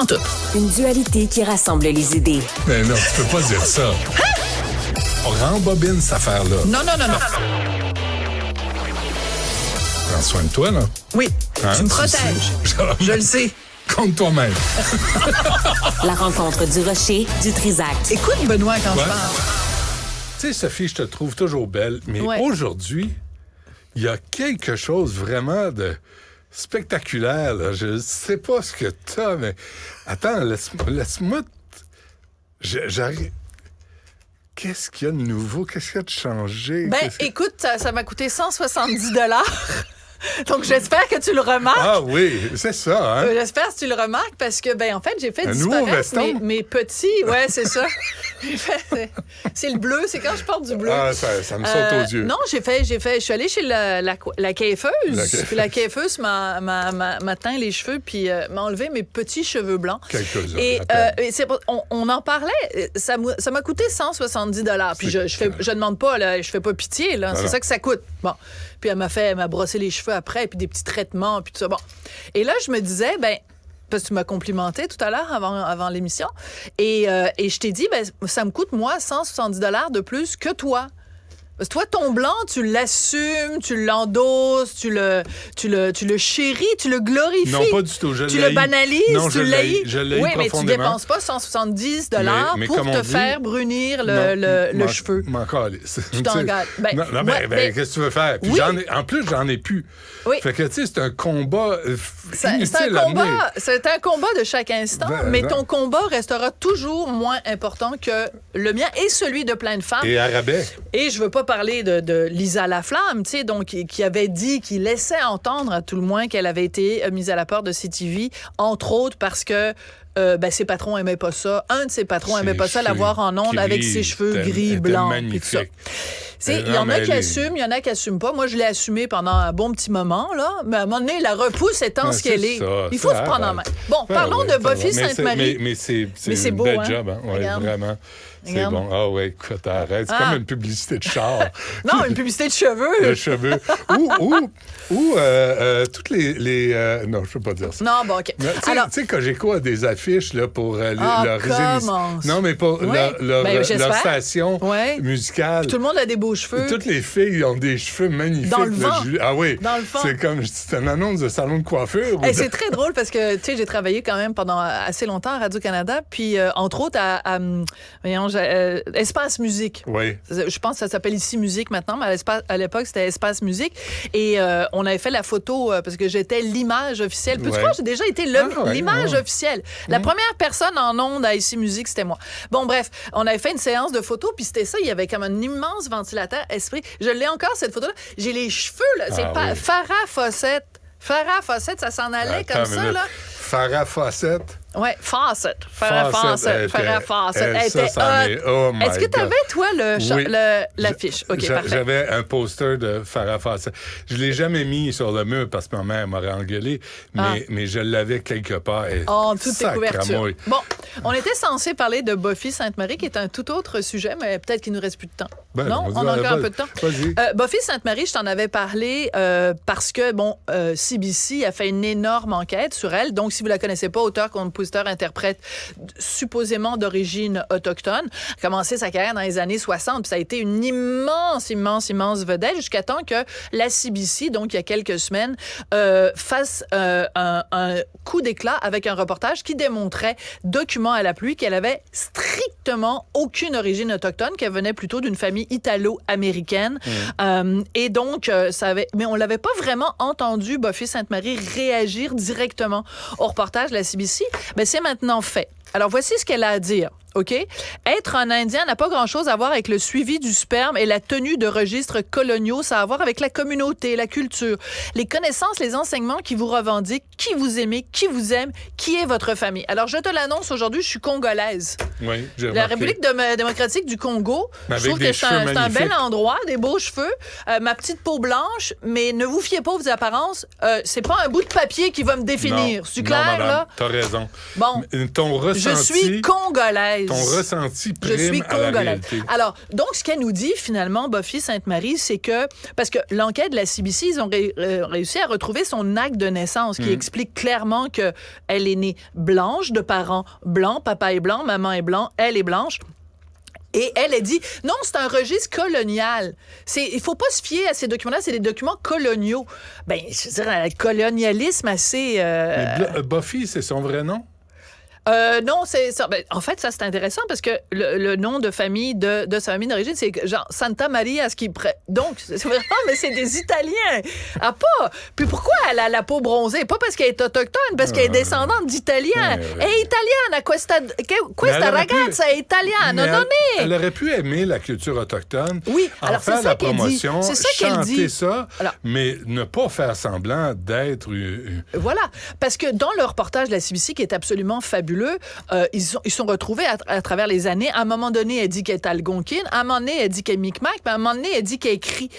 Pantoute. Une dualité qui rassemble les idées. Mais non, tu peux pas dire ça. On rembobine cette affaire-là. Non. Prends soin de toi, là. Oui, Hein, tu me tu protèges. sais. Je le sais. Contre toi-même. La rencontre du rocher du Trisac. Écoute, Benoît, quand Ouais. je parle. Tu sais, Sophie, je te trouve toujours belle, mais Ouais. aujourd'hui, il y a quelque chose vraiment de spectaculaire, là. Je sais pas ce que t'as, mais... Attends, laisse-moi... J'arrive... Qu'est-ce qu'il y a de nouveau? Qu'est-ce qu'il y a de changé? Ben, écoute, ça m'a coûté 170 $. Donc, j'espère que tu le remarques. Ah oui, c'est ça, hein? J'espère que tu le remarques parce que, ben, en fait, j'ai fait Un nouveau disparaître veston? mes petits. Ouais, c'est ça. C'est le bleu, c'est quand je porte du bleu. Ah, ça me saute aux yeux. Non, je suis allée chez la coiffeuse. Puis la coiffeuf m'a teint les cheveux puis m'a enlevé mes petits cheveux blancs. Quelques-uns, Et à peine. on en parlait. Ça m'a coûté 170 $. Puis je demande pas, là, je fais pas pitié, là. C'est non. ça que ça coûte. Bon. Puis elle m'a brossé les cheveux après, puis des petits traitements, puis tout ça. Bon. Et là, je me disais, ben, parce que tu m'as complimenté tout à l'heure avant l'émission, et je t'ai dit, ben, ça me coûte, moi, 170 $ de plus que toi. Parce que toi, ton blanc, tu l'assumes, tu l'endosses, tu le chéris, tu le glorifies. Non, pas du tout. Tu le banalises, non, tu l'haïs. Je l'haïs oui, mais tu profondément. dépenses pas 170 $ Mais pour comme on te dit, faire brunir le cheveu. M'en calisse. Tu t'en gâtes. Ben, non, ouais, mais- qu'est-ce que tu veux faire? Puis Oui. en plus, j'en ai plus. Oui. Fait que, tu sais, c'est un combat C'est inutile un à mener. combat de chaque instant, mais ton combat restera toujours moins important que le mien et celui de plein de femmes. Et à rabais. Et je veux pas parler de Lisa Laflamme, tu sais, donc qui avait dit, qui laissait entendre à tout le moins qu'elle avait été mise à la porte de CTV, entre autres parce que ses patrons aimaient pas ça. Un de ses patrons aimait pas ça, l'avoir en ondes avec ses cheveux gris, blancs, puis tout ça. Il y en a qui assument, il y en a qui assument pas. Moi, je l'ai assumé pendant un bon petit moment, là. Mais à un moment donné, la repousse étant ce qu'elle est. Il faut se prendre en main. Bon, parlons de Buffy Sainte-Marie. Mais c'est c'est une beau, belle hein? job, hein? Ouais, Regarde. vraiment. C'est Regarde. bon. Ah ouais, écoute, arrête. C'est comme une publicité de char. Non, une publicité de cheveux. De cheveux. Ou toutes les non, je peux pas dire ça. Non, bon, OK. Tu Alors, sais, Cogeco a des affiches là, pour leur commence. Non, mais pour Ouais. Ben, j'espère. leur station Ouais. musicale. tout le monde a des beaux cheveux. Toutes les filles ont des cheveux magnifiques. Dans le là, vent. Ah oui. Dans le fond. C'est une annonce de salon de coiffure. ou Hey, de- c'est très drôle parce que, tu sais, j'ai travaillé quand même pendant assez longtemps à Radio-Canada, puis entre autres voyons, Espace Musique. Oui. Je pense que ça s'appelle ici Musique maintenant, mais à l'époque, c'était Espace Musique. Et on avait fait la photo parce que j'étais l'image officielle. Peux-tu Ouais. croire que j'ai déjà été l'image officielle? La première personne en ondes à ici Musique, c'était moi. Bon, bref, on avait fait une séance de photos, puis c'était ça. Il y avait comme un immense ventilateur esprit. Je l'ai encore, cette photo-là. J'ai les cheveux, là. C'est Ah pas oui. Farrah Fawcett. Farrah Fawcett, ça s'en allait Attends comme une ça, minute. là. Farrah Fawcett. Ouais, Fawcett. Farrah Fawcett. Farrah Fawcett. Elle était ça en est- hot. oh my Est-ce que tu avais, God. toi, Oui. l'affiche? OK, parfait. J'avais un poster de Farrah Fawcett. Je l'ai jamais mis sur le mur parce que ma mère m'aurait engueulé, mais je l'avais quelque part. Et En toutes tes couvertures. sacramouille. Bon, on était censé parler de Buffy Sainte-Marie, qui est un tout autre sujet, mais peut-être qu'il nous reste plus de temps. Ben, non? vas-y, On a encore un vas-y. peu de temps. Vas-y. Buffy Sainte-Marie, je t'en avais parlé parce que, CBC a fait une énorme enquête sur elle. Donc, si vous la connaissez pas, auteur, compositeur, interprète, supposément d'origine autochtone, a commencé sa carrière dans les années 60, puis ça a été une immense vedette jusqu'à temps que la CBC, donc il y a quelques semaines, fasse un coup d'éclat avec un reportage qui démontrait, document à la pluie, qu'elle avait strictement aucune origine autochtone, qu'elle venait plutôt d'une famille italo-américaine. Et donc, mais on l'avait pas vraiment entendu, Buffy Sainte-Marie, réagir directement au reportage de la CBC. Ben, c'est maintenant fait. Alors, voici ce qu'elle a à dire. OK? Être un Indien n'a pas grand-chose à voir avec le suivi du sperme et la tenue de registres coloniaux. Ça a à voir avec la communauté, la culture, les connaissances, les enseignements qui vous revendiquent, qui vous aimez, qui vous aime, qui est votre famille. Alors, je te l'annonce aujourd'hui, je suis congolaise. Oui, j'ai La remarqué. République démocratique du Congo. Mais Je avec trouve des que c'est cheveux un bel magnifiques. endroit, des beaux cheveux, ma petite peau blanche, mais ne vous fiez pas aux apparences. C'est pas un bout de papier qui va me définir. C'est clair, madame, là? t'as raison. Bon. Ton ressenti Je suis congolaise. Ton ressenti prime Je suis à la congolaise. réalité. Alors, donc, ce qu'elle nous dit, finalement, Buffy Sainte-Marie, c'est que... Parce que l'enquête de la CBC, ils ont réussi à retrouver son acte de naissance qui explique clairement qu'elle est née blanche, de parents blancs, papa est blanc, maman est blanc, elle est blanche. Et elle a dit, non, c'est un registre colonial. Il faut pas se fier à ces documents-là, c'est des documents coloniaux. Ben, je veux dire, un colonialisme assez... Mais Buffy, c'est son vrai nom? Non, c'est ça. Ben, en fait, ça, c'est intéressant parce que le nom de famille de sa famille d'origine, c'est genre Santa Maria. Donc, c'est vraiment, mais c'est des Italiens. Ah, pas. Puis pourquoi elle a la peau bronzée? Pas parce qu'elle est autochtone, parce qu'elle est descendante d'Italiens. Elle est italienne. Questa ragazza è italiana. Non, elle aurait pu aimer la culture autochtone. Oui, en alors faire c'est ça la qu'elle dit. promotion, C'est ça qu'elle chanter dit. ça, Alors, mais ne pas faire semblant d'être... Voilà, parce que dans le reportage de la CBC, qui est absolument fabuleux, ils sont retrouvés à travers les années. À un moment donné, elle dit qu'elle est algonquine. À un moment donné, elle dit qu'elle est Micmac. Puis à un moment donné, elle dit qu'elle écrit.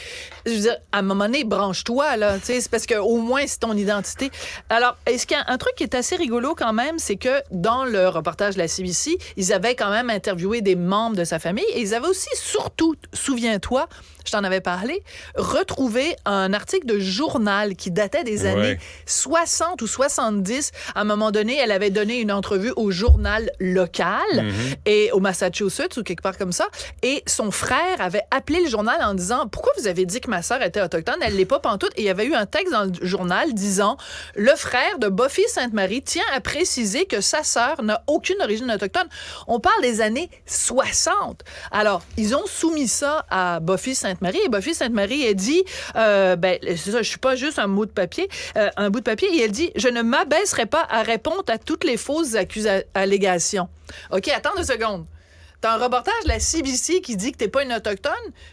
Je veux dire, à un moment donné, branche-toi, là. Tu sais, c'est parce qu'au moins, c'est ton identité. Alors, est-ce qu'il y a un truc qui est assez rigolo quand même, c'est que dans le reportage de la CBC, ils avaient quand même interviewé des membres de sa famille et ils avaient aussi, surtout, souviens-toi, je t'en avais parlé, retrouvé un article de journal qui datait des années 60 ou 70. À un moment donné, elle avait donné une entrevue au journal local et au Massachusetts ou quelque part comme ça. Et son frère avait appelé le journal en disant « Pourquoi vous avez dit que ma sœur était autochtone? Elle l'est pas pantoute. » Et il y avait eu un texte dans le journal disant « Le frère de Buffy Sainte-Marie tient à préciser que sa sœur n'a aucune origine autochtone. » On parle des années 60. Alors, ils ont soumis ça à Buffy Sainte-Marie. Et Buffy Sainte-Marie, elle dit, c'est ça, je suis pas juste un bout de papier, et elle dit, je ne m'abaisserai pas à répondre à toutes les fausses allégations. OK, attends 2 secondes. T'as un reportage de la CBC qui dit que t'es pas une autochtone,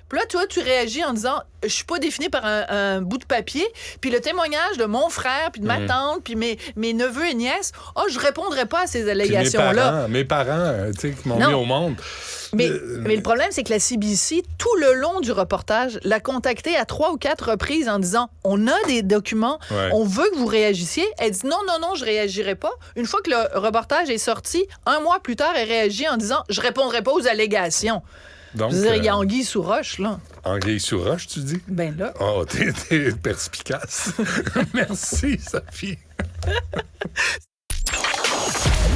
puis là, toi, tu réagis en disant, je suis pas définie par un bout de papier, puis le témoignage de mon frère, puis de ma tante, puis mes neveux et nièces, je répondrai pas à ces allégations-là. Mes parents, tu sais, qui m'ont mis au monde. Mais le problème, c'est que la CBC, tout le long du reportage, l'a contacté à 3 ou 4 reprises en disant « On a des documents, on veut que vous réagissiez. » Elle dit « Non, je réagirai pas. » Une fois que le reportage est sorti, 1 mois plus tard, elle réagit en disant « Je répondrai pas aux allégations. » Donc, je veux dire, il y a anguille sous roche, là. Anguille sous roche, tu dis? Ben là. Oh, t'es perspicace. Merci, Sophie.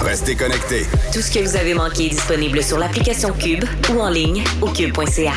Restez connectés. Tout ce que vous avez manqué est disponible sur l'application Cube ou en ligne au cube.ca.